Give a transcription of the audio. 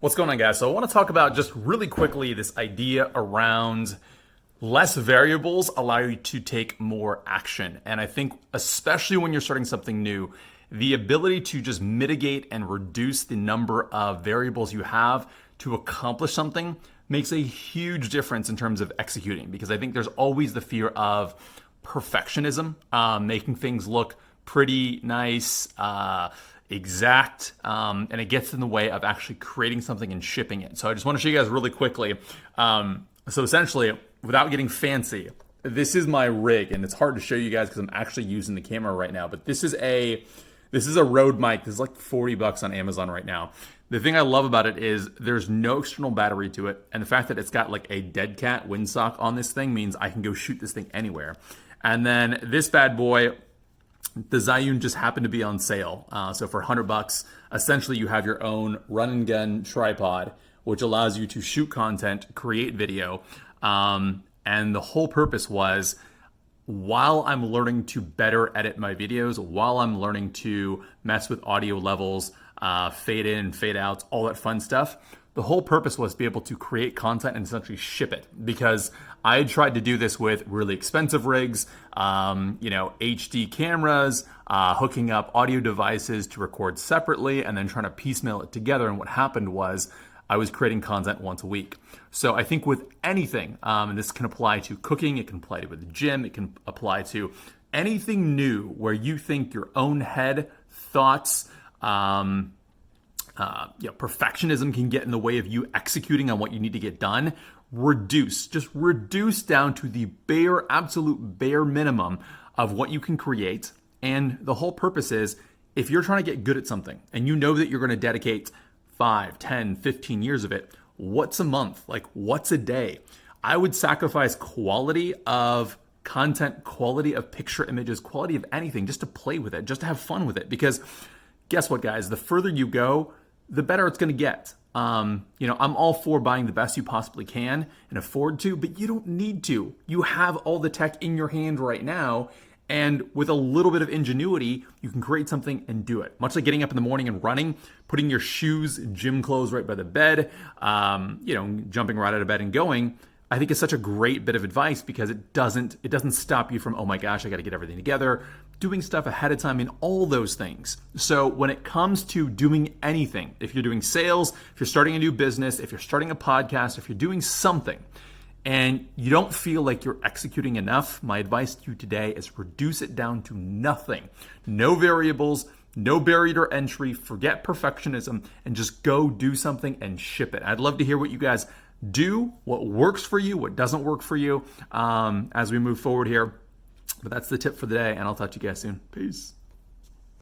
What's going on, guys? So I want to talk about just really quickly this idea around less variables allow you to take more action. And I think especially when you're starting something new, the ability to just mitigate and reduce the number of variables you have to accomplish something makes a huge difference in terms of executing, because I think there's always the fear of perfectionism, making things look pretty nice, exact, and it gets in the way of actually creating something and shipping it. So I just want to show you guys really quickly. So essentially, without getting fancy, this is my rig, and it's hard to show you guys because I'm actually using the camera right now. But this is a Rode mic. This is like $40 on Amazon right now. The thing I love about it is there's no external battery to it, and the fact that it's got like a dead cat windsock on this thing means I can go shoot this thing anywhere. And then this bad boy, the Zhiyun, just happened to be on sale. So for $100, essentially you have your own run and gun tripod, which allows you to shoot content, create video. And the whole purpose was, while I'm learning to better edit my videos, while I'm learning to mess with audio levels, fade in, fade out, all that fun stuff, the whole purpose was to be able to create content and essentially ship it, because I had tried to do this with really expensive rigs, HD cameras, hooking up audio devices to record separately, and then trying to piecemeal it together. And what happened was I was creating content once a week. So I think with anything, and this can apply to cooking, it can apply to the gym, it can apply to anything new where you think your own head, thoughts, perfectionism can get in the way of you executing on what you need to get done. Just reduce down to the absolute bare minimum of what you can create. And the whole purpose is, if you're trying to get good at something and you know that you're going to dedicate 5, 10, 15 years of it, what's a month? Like, what's a day? I would sacrifice quality of content, quality of picture images, quality of anything, just to play with it, just to have fun with it. Because guess what, guys? The further you go, the better it's going to get. I'm all for buying the best you possibly can and afford to, but you don't need to. You have all the tech in your hand right now, and with a little bit of ingenuity, you can create something and do it. Much like getting up in the morning and running, putting your shoes, gym clothes right by the bed, jumping right out of bed and going, I think is such a great bit of advice, because it doesn't stop you from, oh my gosh, I got to get everything together, doing stuff ahead of time, and all those things. So when it comes to doing anything, if you're doing sales, if you're starting a new business, if you're starting a podcast, if you're doing something and you don't feel like you're executing enough, my advice to you today is reduce it down to nothing. No variables, no barrier to entry, forget perfectionism, and just go do something and ship it. I'd love to hear what you guys do, what works for you, what doesn't work for you, as we move forward here. But that's the tip for the day, and I'll talk to you guys soon. Peace.